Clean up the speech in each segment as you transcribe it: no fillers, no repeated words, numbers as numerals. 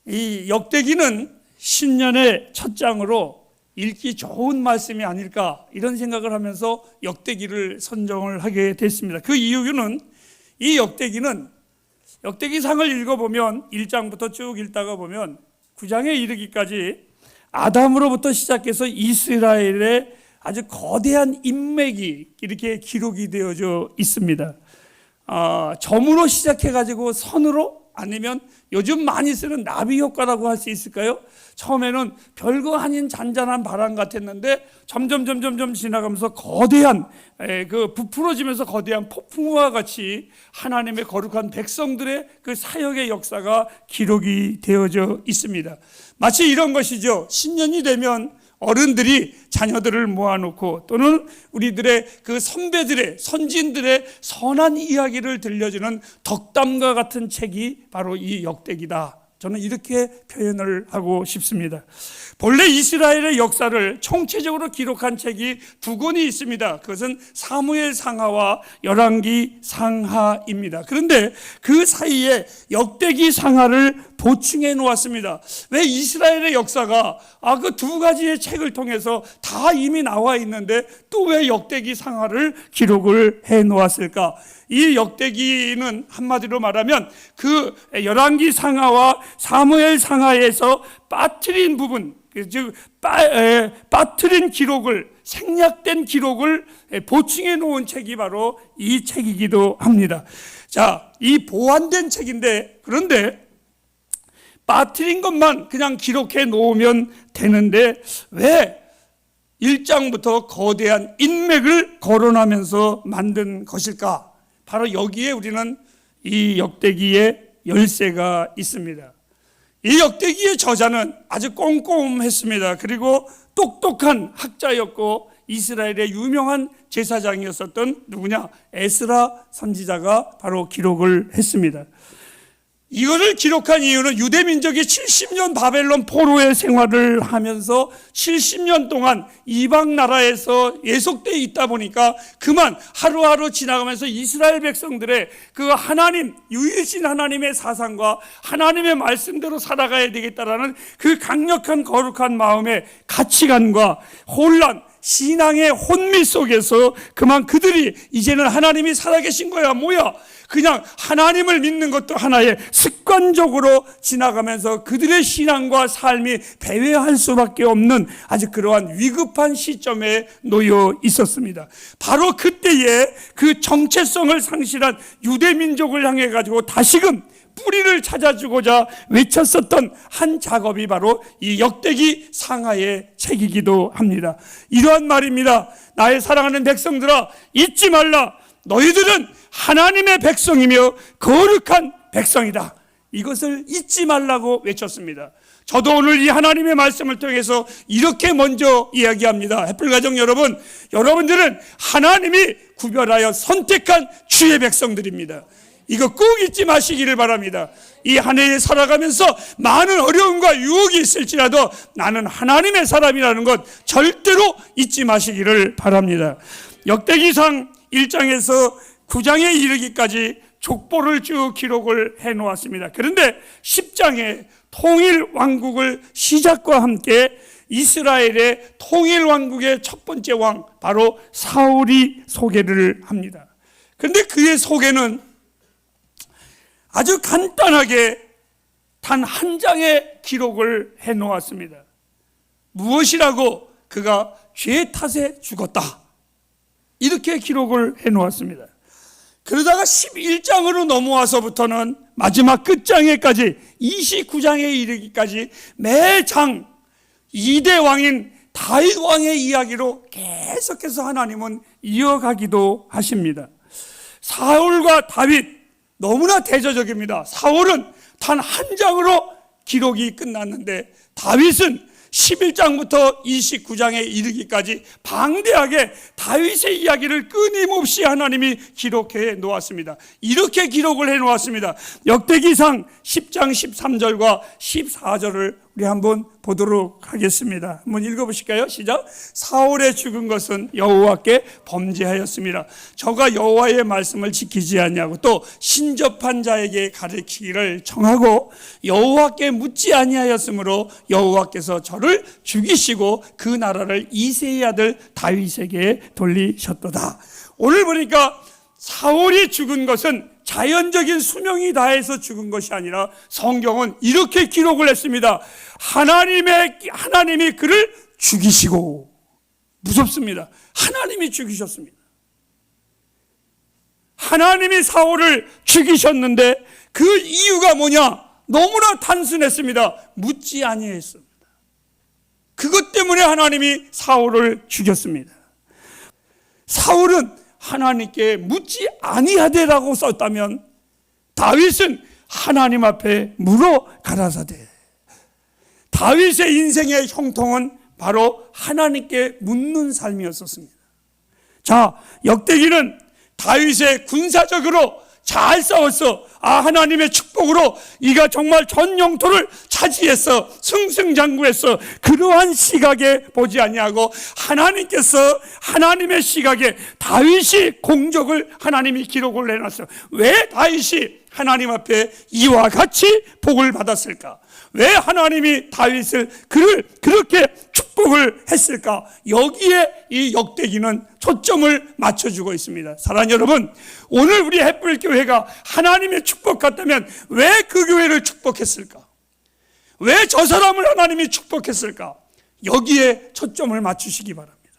이 역대기는 신년의 첫 장으로 읽기 좋은 말씀이 아닐까 이런 생각을 하면서 역대기를 선정을 하게 됐습니다. 그 이유는 이 역대기는 역대기상을 읽어보면 1장부터 쭉 읽다가 보면 9장에 이르기까지 아담으로부터 시작해서 이스라엘의 아주 거대한 인맥이 이렇게 기록이 되어져 있습니다. 점으로 시작해가지고 선으로, 아니면 요즘 많이 쓰는 나비 효과라고 할 수 있을까요? 처음에는 별거 아닌 잔잔한 바람 같았는데 점점 지나가면서 거대한 부풀어지면서 거대한 폭풍우와 같이 하나님의 거룩한 백성들의 그 사역의 역사가 기록이 되어져 있습니다. 마치 이런 것이죠. 신년이 되면 어른들이 자녀들을 모아놓고 또는 우리들의 그 선배들의, 선진들의 선한 이야기를 들려주는 덕담과 같은 책이 바로 이 역대기다. 저는 이렇게 표현을 하고 싶습니다. 본래 이스라엘의 역사를 총체적으로 기록한 책이 두 권이 있습니다. 그것은 사무엘 상하와 열왕기 상하입니다. 그런데 그 사이에 역대기 상하를 보충해 놓았습니다. 왜 이스라엘의 역사가 그 두 가지의 책을 통해서 다 이미 나와 있는데 또 왜 역대기 상하를 기록을 해 놓았을까? 이 역대기는 한마디로 말하면 그 열왕기 상하와 사무엘 상하에서 빠뜨린 부분, 즉 빠뜨린 기록을, 생략된 기록을 보충해 놓은 책이 바로 이 책이기도 합니다. 자, 이 보완된 책인데, 그런데 빠뜨린 것만 그냥 기록해 놓으면 되는데 왜 1장부터 거대한 인맥을 거론하면서 만든 것일까? 바로 여기에 우리는 이 역대기의 열쇠가 있습니다. 이 역대기의 저자는 아주 꼼꼼했습니다. 그리고 똑똑한 학자였고 이스라엘의 유명한 제사장이었었던 누구냐? 에스라 선지자가 바로 기록을 했습니다. 이거를 기록한 이유는 유대 민족이 70년 바벨론 포로의 생활을 하면서 70년 동안 이방 나라에서 예속되어 있다 보니까 그만 하루하루 지나가면서 이스라엘 백성들의 그 하나님, 유일신 하나님의 사상과 하나님의 말씀대로 살아가야 되겠다라는 그 강력한 거룩한 마음의 가치관과 혼란, 신앙의 혼미 속에서 그만 그들이 이제는 하나님이 살아계신 거야 뭐야, 그냥 하나님을 믿는 것도 하나의 습관적으로 지나가면서 그들의 신앙과 삶이 배회할 수밖에 없는 아주 그러한 위급한 시점에 놓여 있었습니다. 바로 그때에 그 정체성을 상실한 유대 민족을 향해 가지고 다시금 뿌리를 찾아주고자 외쳤었던 한 작업이 바로 이 역대기 상하의 책이기도 합니다. 이러한 말입니다. 나의 사랑하는 백성들아, 잊지 말라. 너희들은 하나님의 백성이며 거룩한 백성이다. 이것을 잊지 말라고 외쳤습니다. 저도 오늘 이 하나님의 말씀을 통해서 이렇게 먼저 이야기합니다. 햇불가정 여러분, 여러분들은 하나님이 구별하여 선택한 주의 백성들입니다. 이거 꼭 잊지 마시기를 바랍니다. 이 한 해에 살아가면서 많은 어려움과 유혹이 있을지라도 나는 하나님의 사람이라는 것 절대로 잊지 마시기를 바랍니다. 역대기상 1장에서 9장에 이르기까지 족보를 쭉 기록을 해 놓았습니다. 그런데 10장에 통일 왕국을 시작과 함께 이스라엘의 통일 왕국의 첫 번째 왕 바로 사울이 소개를 합니다. 그런데 그의 소개는 아주 간단하게 단 한 장의 기록을 해 놓았습니다. 무엇이라고? 그가 죄 탓에 죽었다, 이렇게 기록을 해 놓았습니다. 그러다가 11장으로 넘어와서부터는 마지막 끝장에까지 29장에 이르기까지 매장 2대 왕인 다윗 왕의 이야기로 계속해서 하나님은 이어가기도 하십니다. 사울과 다윗 너무나 대조적입니다. 사울은 단 한 장으로 기록이 끝났는데 다윗은 11장부터 29장에 이르기까지 방대하게 다윗의 이야기를 끊임없이 하나님이 기록해 놓았습니다. 이렇게 기록을 해 놓았습니다. 역대기상 10장 13절과 14절을 우리 한번 보도록 하겠습니다. 한번 읽어보실까요? 시작. 사울의 죽은 것은 여호와께 범죄하였습니다. 저가 여호와의 말씀을 지키지 아니하고 또 신접한 자에게 가르치기를 정하고 여호와께 묻지 아니하였으므로 여호와께서 저를 죽이시고 그 나라를 이새의 아들 다윗에게 돌리셨도다. 오늘 보니까 사울이 죽은 것은 자연적인 수명이 다해서 죽은 것이 아니라 성경은 이렇게 기록을 했습니다. 하나님이 그를 죽이시고, 무섭습니다. 하나님이 죽이셨습니다. 하나님이 사울을 죽이셨는데 그 이유가 뭐냐? 너무나 단순했습니다. 묻지 아니했습니다. 그것 때문에 하나님이 사울을 죽였습니다. 사울은 하나님께 묻지 아니하되라고 썼다면 다윗은 하나님 앞에 물어 가라사대. 다윗의 인생의 형통은 바로 하나님께 묻는 삶이었었습니다. 자, 역대기는 다윗의 군사적으로 잘 싸웠어. 하나님의 축복으로 이가 정말 전 영토를 차지했어. 승승장구했어. 그러한 시각에 보지 아니하고 하나님께서 하나님의 시각에 다윗이 공적을 하나님이 기록을 해놨어요. 왜 다윗이 하나님 앞에 이와 같이 복을 받았을까? 왜 하나님이 그를 그렇게 축복을 했을까? 여기에 이 역대기는 초점을 맞춰주고 있습니다. 사랑하는 여러분, 오늘 우리 햇불교회가 하나님의 축복 같다면 왜 그 교회를 축복했을까? 왜 저 사람을 하나님이 축복했을까? 여기에 초점을 맞추시기 바랍니다.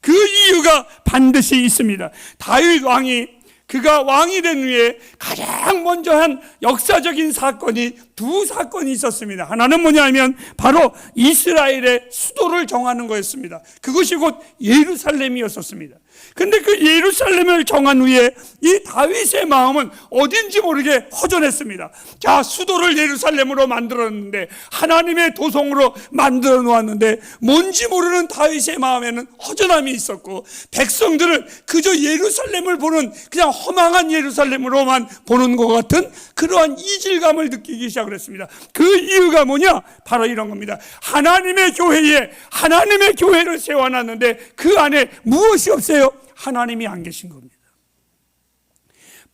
그 이유가 반드시 있습니다. 다윗 왕이 그가 왕이 된 후에 가장 먼저 한 역사적인 사건이 두 사건이 있었습니다. 하나는 뭐냐면 바로 이스라엘의 수도를 정하는 거였습니다. 그것이 곧 예루살렘이었습니다. 근데 그 예루살렘을 정한 후에 이 다윗의 마음은 어딘지 모르게 허전했습니다. 자, 수도를 예루살렘으로 만들었는데, 하나님의 도성으로 만들어 놓았는데 뭔지 모르는 다윗의 마음에는 허전함이 있었고, 백성들은 그저 예루살렘을 보는 그냥 허망한 예루살렘으로만 보는 것 같은 그러한 이질감을 느끼기 시작을 했습니다. 그 이유가 뭐냐? 바로 이런 겁니다. 하나님의 교회를 세워놨는데 그 안에 무엇이 없어요? 하나님이 안 계신 겁니다.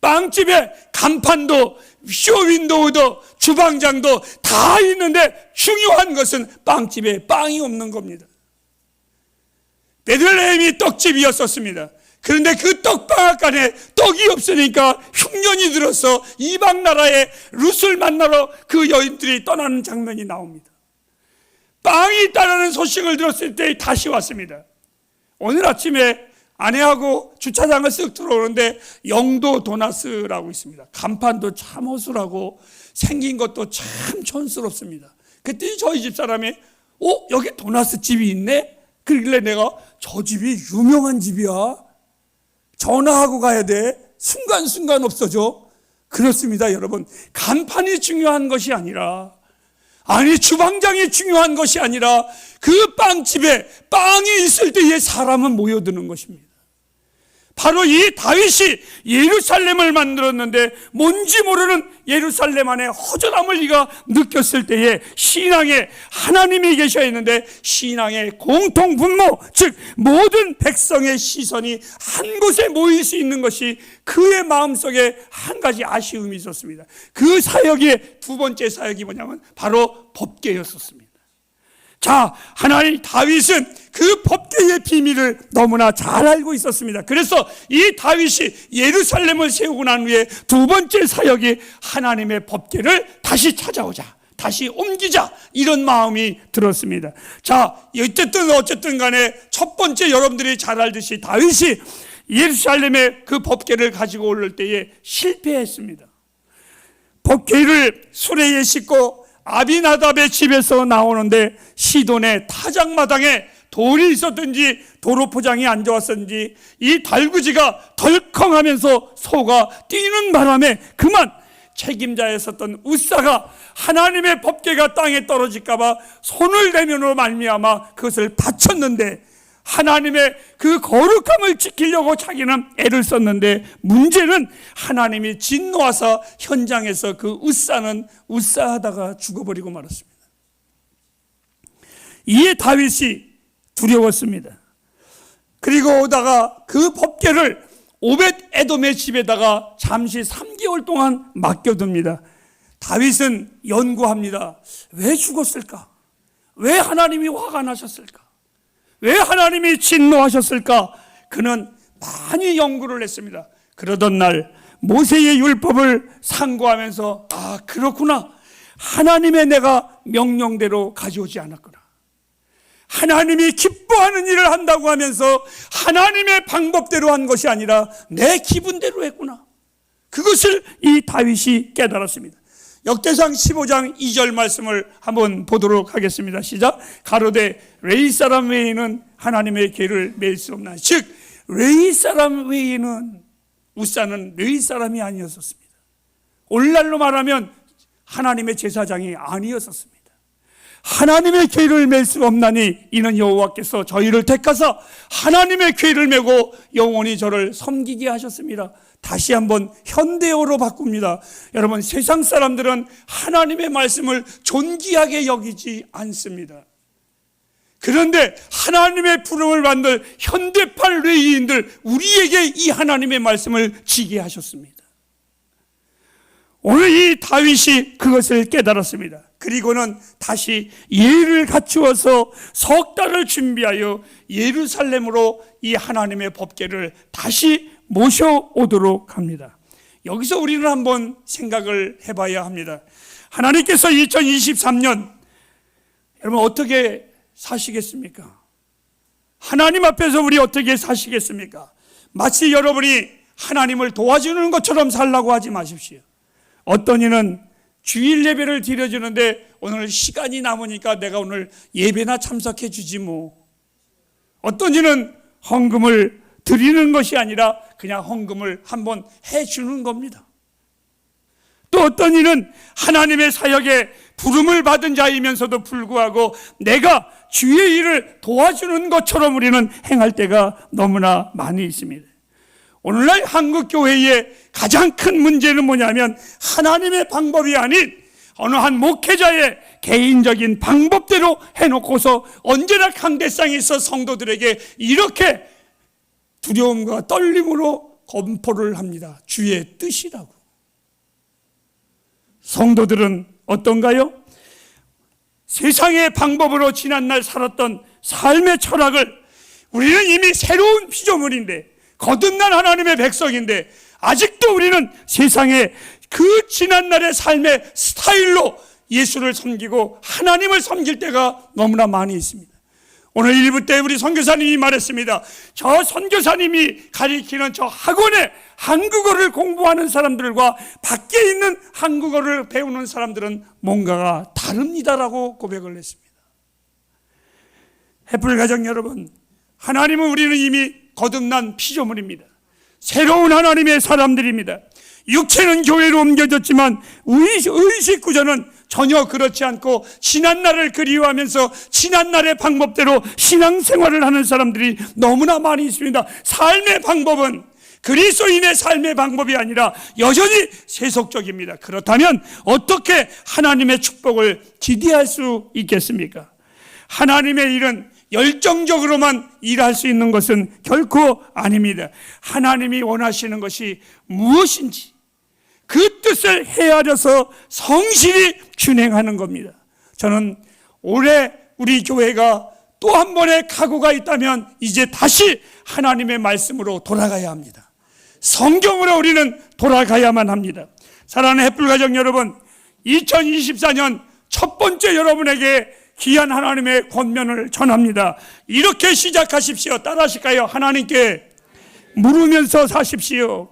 빵집에 간판도 쇼윈도우도 주방장도 다 있는데 중요한 것은 빵집에 빵이 없는 겁니다. 베들레헴이 떡집이었었습니다. 그런데 그 떡방앗 안에 떡이 없으니까 흉년이 들어서 이방 나라의 룻을 만나러 그 여인들이 떠나는 장면이 나옵니다. 빵이 있다는 소식을 들었을 때 다시 왔습니다. 오늘 아침에 아내하고 주차장을 쓱 들어오는데 영도 도나스라고 있습니다. 간판도 참 허술하고 생긴 것도 참 촌스럽습니다. 그랬더니 저희 집사람이 여기 도나스 집이 있네? 그러길래 내가 저 집이 유명한 집이야. 전화하고 가야 돼. 순간순간 없어져. 그렇습니다, 여러분. 간판이 중요한 것이 아니라, 주방장이 중요한 것이 아니라 그 빵집에 빵이 있을 때에 사람은 모여드는 것입니다. 바로 이 다윗이 예루살렘을 만들었는데 뭔지 모르는 예루살렘 안에 허전함을 네가 느꼈을 때에 신앙에 하나님이 계셔야 했는데 신앙의 공통분모, 즉 모든 백성의 시선이 한 곳에 모일 수 있는 것이 그의 마음속에 한 가지 아쉬움이 있었습니다. 그 사역의 두 번째 사역이 뭐냐면 바로 법궤였었습니다. 자, 다윗은 그 법궤의 비밀을 너무나 잘 알고 있었습니다. 그래서 이 다윗이 예루살렘을 세우고 난 후에 두 번째 사역이 하나님의 법궤를 다시 찾아오자, 다시 옮기자, 이런 마음이 들었습니다. 자, 어쨌든 간에 첫 번째, 여러분들이 잘 알듯이 다윗이 예루살렘에 그 법궤를 가지고 올 때에 실패했습니다. 법궤를 수레에 싣고 아비나답의 집에서 나오는데 시돈의 타작마당에 돌이 있었든지 도로 포장이 안 좋았었는지 이 달구지가 덜컹하면서 소가 뛰는 바람에 그만 책임자였었던 웃사가 하나님의 법궤가 땅에 떨어질까 봐 손을 대면으로 말미암아 그것을 다쳤는데, 하나님의 그 거룩함을 지키려고 자기는 애를 썼는데 문제는 하나님이 진노하사 현장에서 그 웃사는 웃사하다가 죽어버리고 말았습니다. 이에 다윗이 두려웠습니다. 그리고 오다가 그 법궤를 오벳 에돔의 집에다가 잠시 3개월 동안 맡겨둡니다. 다윗은 연구합니다. 왜 죽었을까? 왜 하나님이 화가 나셨을까? 왜 하나님이 진노하셨을까? 그는 많이 연구를 했습니다. 그러던 날 모세의 율법을 상고하면서 그렇구나. 하나님의 내가 명령대로 가져오지 않았구나. 하나님이 기뻐하는 일을 한다고 하면서 하나님의 방법대로 한 것이 아니라 내 기분대로 했구나. 그것을 이 다윗이 깨달았습니다. 역대상 15장 2절 말씀을 한번 보도록 하겠습니다. 시작. 가로되 레위 사람 외에는 하나님의 궤를 맬 수 없나. 즉 레위 사람 외에는 우사는 레위 사람이 아니었었습니다. 오늘날로 말하면 하나님의 제사장이 아니었었습니다. 하나님의 궤를 맬 수 없나니 이는 여호와께서 저희를 택하사 하나님의 궤를 메고 영원히 저를 섬기게 하셨습니다. 다시 한번 현대어로 바꿉니다. 여러분, 세상 사람들은 하나님의 말씀을 존귀하게 여기지 않습니다. 그런데 하나님의 부름을 받는 현대판 레위인들, 우리에게 이 하나님의 말씀을 지게 하셨습니다. 오늘 이 다윗이 그것을 깨달았습니다. 그리고는 다시 예를 갖추어서 석 달을 준비하여 예루살렘으로 이 하나님의 법궤를 다시 모셔오도록 합니다. 여기서 우리는 한번 생각을 해봐야 합니다. 하나님께서 2023년 여러분 어떻게 사시겠습니까? 하나님 앞에서 우리 어떻게 사시겠습니까? 마치 여러분이 하나님을 도와주는 것처럼 살라고 하지 마십시오. 어떤 이는 주일 예배를 드려주는데 오늘 시간이 남으니까 내가 오늘 예배나 참석해 주지 뭐. 어떤 이는 헌금을 드리는 것이 아니라 그냥 헌금을 한번 해주는 겁니다. 또 어떤 이는 하나님의 사역에 부름을 받은 자이면서도 불구하고 내가 주의 일을 도와주는 것처럼 우리는 행할 때가 너무나 많이 있습니다. 오늘날 한국교회의 가장 큰 문제는 뭐냐면 하나님의 방법이 아닌 어느 한 목회자의 개인적인 방법대로 해놓고서 언제나 강대상이 있어 성도들에게 이렇게 두려움과 떨림으로 검포를 합니다. 주의 뜻이라고. 성도들은 어떤가요? 세상의 방법으로 지난날 살았던 삶의 철학을 우리는 이미 새로운 피조물인데 거듭난 하나님의 백성인데 아직도 우리는 세상의 그 지난날의 삶의 스타일로 예수를 섬기고 하나님을 섬길 때가 너무나 많이 있습니다. 오늘 1부 때 우리 선교사님이 말했습니다. 저 선교사님이 가리키는 저 학원에 한국어를 공부하는 사람들과 밖에 있는 한국어를 배우는 사람들은 뭔가가 다릅니다라고 고백을 했습니다. 햇불 가정 여러분, 하나님은 우리는 이미 거듭난 피조물입니다. 새로운 하나님의 사람들입니다. 육체는 교회로 옮겨졌지만 의식 구조는 전혀 그렇지 않고 지난날을 그리워하면서 지난날의 방법대로 신앙생활을 하는 사람들이 너무나 많이 있습니다. 삶의 방법은 그리스도인의 삶의 방법이 아니라 여전히 세속적입니다. 그렇다면 어떻게 하나님의 축복을 기대할 수 있겠습니까? 하나님의 일은 열정적으로만 일할 수 있는 것은 결코 아닙니다. 하나님이 원하시는 것이 무엇인지 그 뜻을 헤아려서 성실히 준행하는 겁니다. 저는 올해 우리 교회가 또 한 번의 각오가 있다면 이제 다시 하나님의 말씀으로 돌아가야 합니다. 성경으로 우리는 돌아가야만 합니다. 사랑하는 햇불가정 여러분, 2024년 첫 번째 여러분에게 귀한 하나님의 권면을 전합니다. 이렇게 시작하십시오. 따라하실까요? 하나님께 물으면서 사십시오.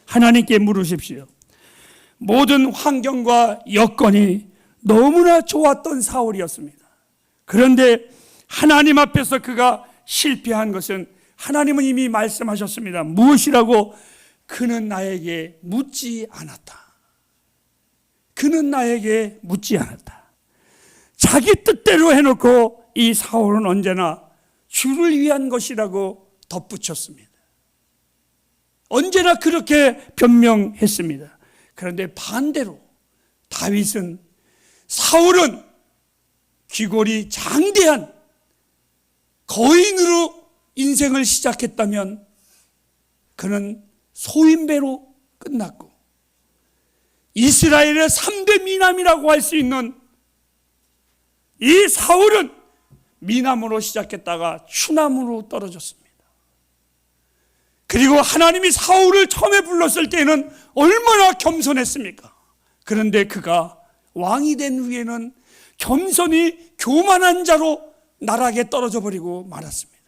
하나님께 물으십시오. 모든 환경과 여건이 너무나 좋았던 사울이었습니다. 그런데 하나님 앞에서 그가 실패한 것은 하나님은 이미 말씀하셨습니다. 무엇이라고? 그는 나에게 묻지 않았다. 그는 나에게 묻지 않았다. 자기 뜻대로 해놓고 이 사울은 언제나 주를 위한 것이라고 덧붙였습니다. 언제나 그렇게 변명했습니다. 그런데 반대로 다윗은 사울은 귀골이 장대한 거인으로 인생을 시작했다면 그는 소인배로 끝났고, 이스라엘의 3대 미남이라고 할 수 있는 이 사울은 미남으로 시작했다가 추남으로 떨어졌습니다. 그리고 하나님이 사울을 처음에 불렀을 때는 얼마나 겸손했습니까? 그런데 그가 왕이 된 후에는 겸손이 교만한 자로 나락에 떨어져 버리고 말았습니다.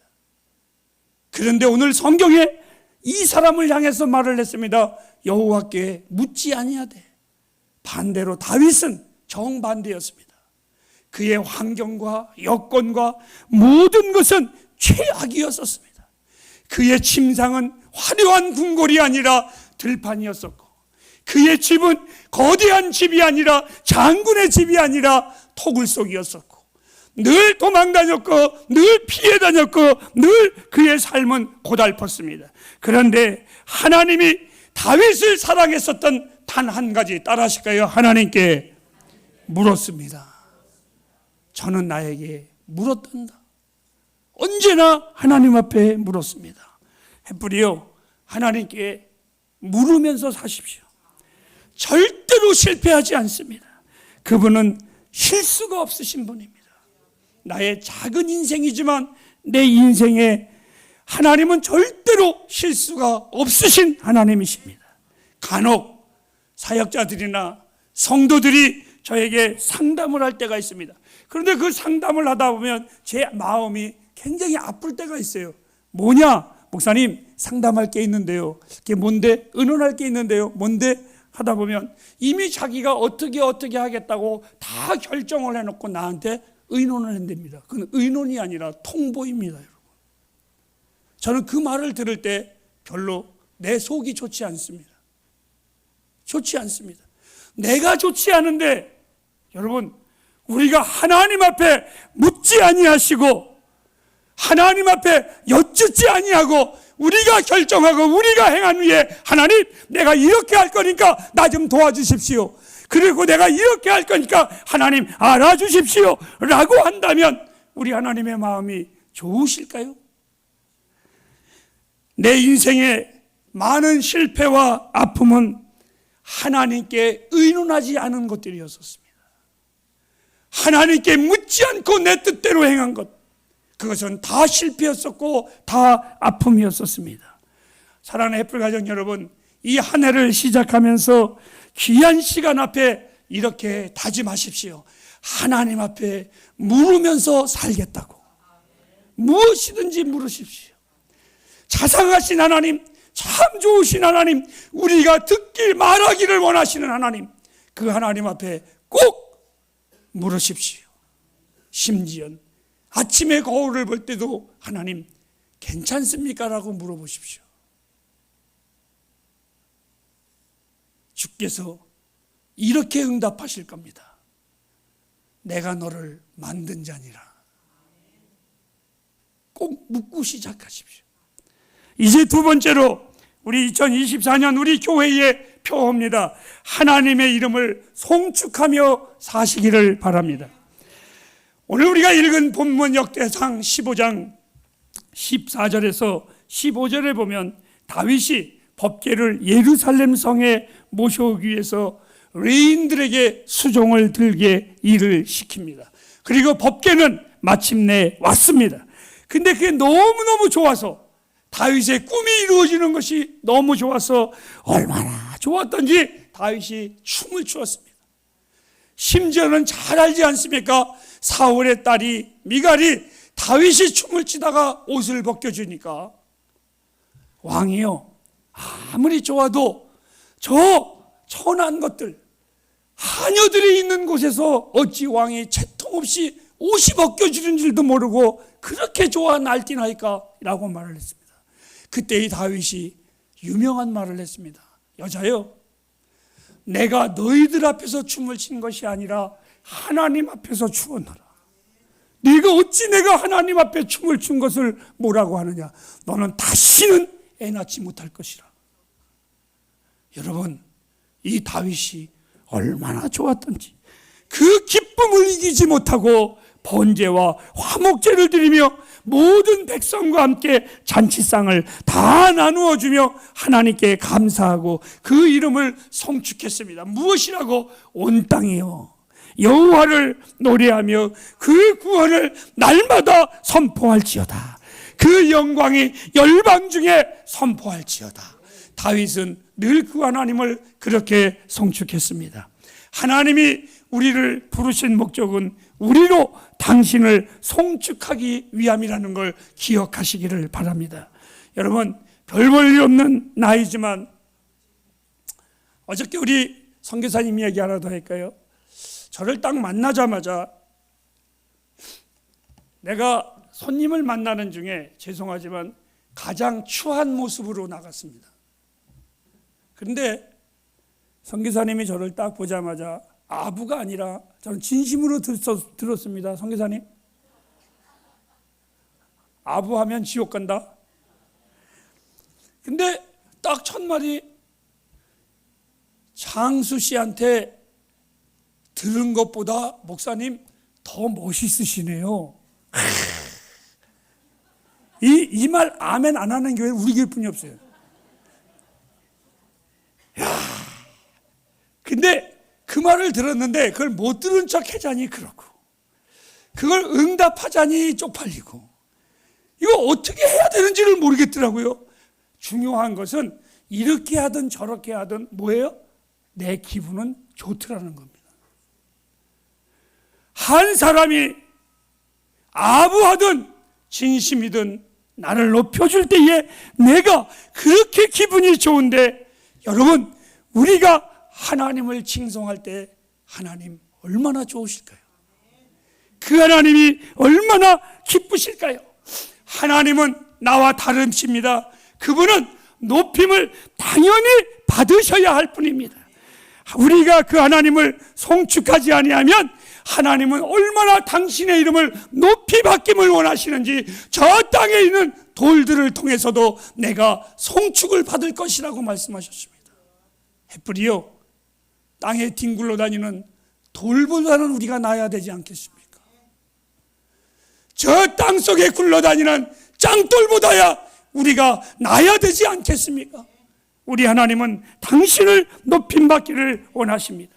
그런데 오늘 성경에 이 사람을 향해서 말을 했습니다. 여호와께 묻지 아니하되. 반대로 다윗은 정반대였습니다. 그의 환경과 여건과 모든 것은 최악이었었습니다. 그의 침상은 화려한 궁궐이 아니라 들판이었었고, 그의 집은 거대한 집이 아니라, 장군의 집이 아니라 토굴속이었었고, 늘 도망다녔고 늘 피해 다녔고 늘 그의 삶은 고달팠습니다. 그런데 하나님이 다윗을 사랑했었던 단 한 가지, 따라하실까요? 하나님께 물었습니다. 저는 나에게 물었단다. 언제나 하나님 앞에 물었습니다. 햇불이요, 하나님께 물으면서 사십시오. 절대로 실패하지 않습니다. 그분은 실수가 없으신 분입니다. 나의 작은 인생이지만 내 인생에 하나님은 절대로 실수가 없으신 하나님이십니다. 간혹 사역자들이나 성도들이 저에게 상담을 할 때가 있습니다. 그런데 그 상담을 하다 보면 제 마음이 굉장히 아플 때가 있어요. 뭐냐? 목사님, 상담할 게 있는데요. 그게 뭔데? 의논할 게 있는데요. 뭔데? 하다 보면 이미 자기가 어떻게 하겠다고 다 결정을 해놓고 나한테 의논을 한답니다. 그건 의논이 아니라 통보입니다, 여러분. 저는 그 말을 들을 때 별로 내 속이 좋지 않습니다. 좋지 않습니다. 내가 좋지 않은데, 여러분, 우리가 하나님 앞에 묻지 아니하시고 하나님 앞에 여쭙지 아니하고 우리가 결정하고 우리가 행한 후에, 하나님, 내가 이렇게 할 거니까 나 좀 도와주십시오. 그리고 내가 이렇게 할 거니까 하나님 알아주십시오 라고 한다면 우리 하나님의 마음이 좋으실까요? 내 인생의 많은 실패와 아픔은 하나님께 의논하지 않은 것들이었습니다. 하나님께 묻지 않고 내 뜻대로 행한 것, 그것은 다 실패였었고 다 아픔이었었습니다. 사랑하는 햇불 가정 여러분, 이 한 해를 시작하면서 귀한 시간 앞에 이렇게 다짐하십시오. 하나님 앞에 물으면서 살겠다고. 무엇이든지 물으십시오. 자상하신 하나님, 참 좋으신 하나님, 우리가 듣길 말하기를 원하시는 하나님, 그 하나님 앞에 꼭 물으십시오. 심지어 아침에 거울을 볼 때도 하나님 괜찮습니까? 라고 물어보십시오. 주께서 이렇게 응답하실 겁니다. 내가 너를 만든 자니라. 꼭 묻고 시작하십시오. 이제 두 번째로 우리 2024년 우리 교회의 표어입니다. 하나님의 이름을 송축하며 사시기를 바랍니다. 오늘 우리가 읽은 본문 역대상 15장 14절에서 15절에 보면 다윗이 법궤를 예루살렘 성에 모셔오기 위해서 레인들에게 수종을 들게 일을 시킵니다. 그리고 법궤는 마침내 왔습니다. 근데 그게 너무너무 좋아서, 다윗의 꿈이 이루어지는 것이 너무 좋아서 얼마나 좋았던지 다윗이 춤을 추었습니다. 심지어는 잘 알지 않습니까? 사울의 딸이 미갈이 다윗이 춤을 추다가 옷을 벗겨주니까, 왕이요, 아무리 좋아도 저 천한 것들, 하녀들이 있는 곳에서 어찌 왕이 채통 없이 옷이 벗겨지는 줄도 모르고 그렇게 좋아 날뛰나이까? 라고 말을 했습니다. 그때 이 다윗이 유명한 말을 했습니다. 여자여, 내가 너희들 앞에서 춤을 춘 것이 아니라 하나님 앞에서 추었노라. 네가 어찌 내가 하나님 앞에 춤을 춘 것을 뭐라고 하느냐? 너는 다시는 애 낳지 못할 것이라. 여러분, 이 다윗이 얼마나 좋았던지 그 기쁨을 이기지 못하고 번제와 화목제를 드리며 모든 백성과 함께 잔치상을 다 나누어 주며 하나님께 감사하고 그 이름을 송축했습니다. 무엇이라고? 온 땅이요 여호와를 노래하며 그 구원을 날마다 선포할지어다. 그 영광이 열방 중에 선포할지어다. 다윗은 늘 그 하나님을 그렇게 송축했습니다. 하나님이 우리를 부르신 목적은 우리로 당신을 송축하기 위함이라는 걸 기억하시기를 바랍니다. 여러분, 별 볼 일 없는 나이지만 어저께 우리 선교사님 이야기 하나 더 할까요? 저를 딱 만나자마자 내가 손님을 만나는 중에 죄송하지만 가장 추한 모습으로 나갔습니다. 그런데 선교사님이 저를 딱 보자마자 아부가 아니라 저는 진심으로 들었습니다. 선교사님, 아부하면 지옥 간다. 근데 딱 첫 말이 장수 씨한테 들은 것보다 목사님 더 멋있으시네요. 이 말 아멘 안 하는 교회는 우리 교회뿐이 없어요. 야, 근데 그 말을 들었는데 그걸 못 들은 척 하자니 그렇고 그걸 응답하자니 쪽팔리고 이거 어떻게 해야 되는지를 모르겠더라고요. 중요한 것은 이렇게 하든 저렇게 하든 뭐예요? 내 기분은 좋더라는 겁니다. 한 사람이 아부하든 진심이든 나를 높여줄 때에 내가 그렇게 기분이 좋은데, 여러분, 우리가 하나님을 칭송할 때 하나님 얼마나 좋으실까요? 그 하나님이 얼마나 기쁘실까요? 하나님은 나와 다르십니다. 그분은 높임을 당연히 받으셔야 할 뿐입니다. 우리가 그 하나님을 송축하지 아니하면 하나님은 얼마나 당신의 이름을 높이 받김을 원하시는지 저 땅에 있는 돌들을 통해서도 내가 송축을 받을 것이라고 말씀하셨습니다. 해프리요, 땅에 뒹굴러 다니는 돌보다는 우리가 나아야 되지 않겠습니까? 저 땅속에 굴러다니는 짱돌보다야 우리가 나아야 되지 않겠습니까? 우리 하나님은 당신을 높임받기를 원하십니다.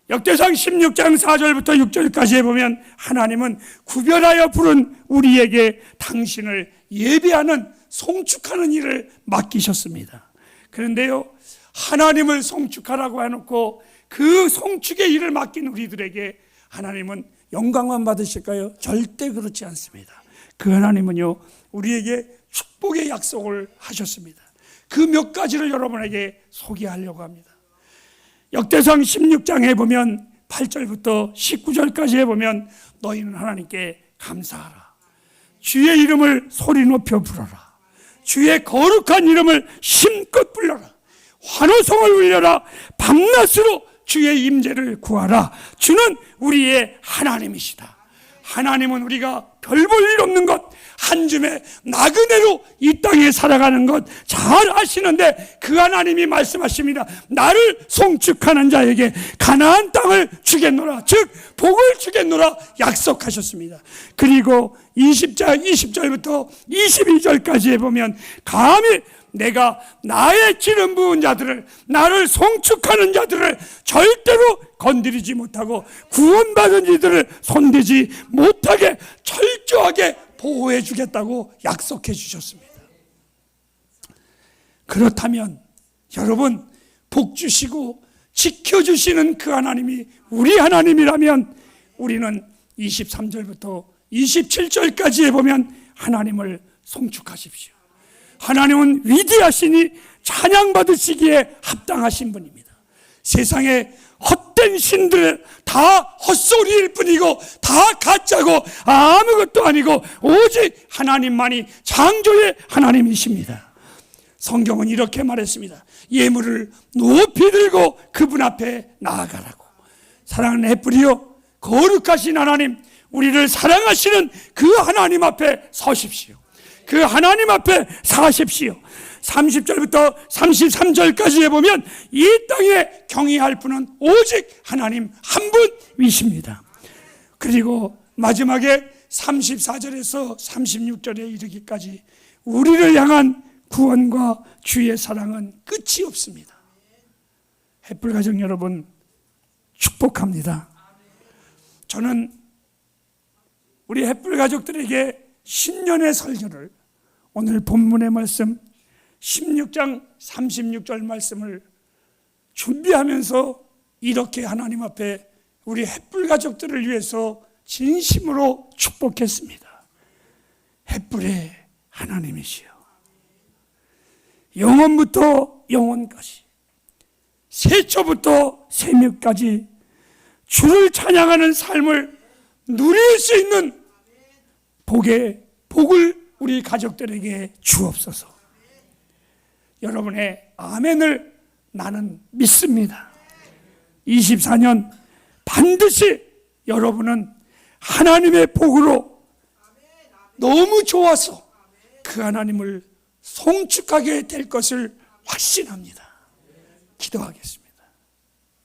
역대상 16장 4절부터 6절까지 보면 하나님은 구별하여 부른 우리에게 당신을 예배하는 송축하는 일을 맡기셨습니다. 그런데요, 하나님을 송축하라고 해놓고 그 송축의 일을 맡긴 우리들에게 하나님은 영광만 받으실까요? 절대 그렇지 않습니다. 그 하나님은요, 우리에게 축복의 약속을 하셨습니다. 그 몇 가지를 여러분에게 소개하려고 합니다. 역대상 16장에 보면 8절부터 19절까지 보면 너희는 하나님께 감사하라. 주의 이름을 소리 높여 부르라. 주의 거룩한 이름을 힘껏 불러라. 환호성을 울려라. 밤낮으로 주의 임재를 구하라. 주는 우리의 하나님이시다. 하나님은 우리가 별 볼 일 없는 것, 한 줌의 나그네로 이 땅에 살아가는 것 잘 아시는데 그 하나님이 말씀하십니다. 나를 송축하는 자에게 가나안 땅을 주겠노라, 즉 복을 주겠노라 약속하셨습니다. 그리고 20절부터 22절까지 보면 감히 내가 나의 기름 부은 자들을, 나를 송축하는 자들을 절대로 건드리지 못하고 구원받은 이들을 손대지 못하게 철저하게 보호해 주겠다고 약속해 주셨습니다. 그렇다면 여러분, 복 주시고 지켜주시는 그 하나님이 우리 하나님이라면 우리는 23절부터 27절까지 보면 하나님을 송축하십시오. 하나님은 위대하시니 찬양받으시기에 합당하신 분입니다. 세상에 헛된 신들 다 헛소리일 뿐이고 다 가짜고 아무것도 아니고 오직 하나님만이 창조의 하나님이십니다. 성경은 이렇게 말했습니다. 예물을 높이 들고 그분 앞에 나아가라고. 사랑하는 해프리요, 거룩하신 하나님, 우리를 사랑하시는 그 하나님 앞에 서십시오. 그 하나님 앞에 사십시오. 30절부터 33절까지 해보면 이 땅에 경외할 분은 오직 하나님 한 분이십니다. 그리고 마지막에 34절에서 36절에 이르기까지 우리를 향한 구원과 주의 사랑은 끝이 없습니다. 햇불 가족 여러분, 축복합니다. 저는 우리 햇불 가족들에게 신년의 설교를, 오늘 본문의 말씀 16장 36절 말씀을 준비하면서 이렇게 하나님 앞에 우리 햇불 가족들을 위해서 진심으로 축복했습니다. 햇불의 하나님이시여, 영원부터 영원까지, 세초부터 세몇까지 주를 찬양하는 삶을 누릴 수 있는 복을 우리 가족들에게 주옵소서. 여러분의 아멘을 나는 믿습니다. 24년 반드시 여러분은 하나님의 복으로 너무 좋아서 그 하나님을 송축하게 될 것을 확신합니다. 기도하겠습니다.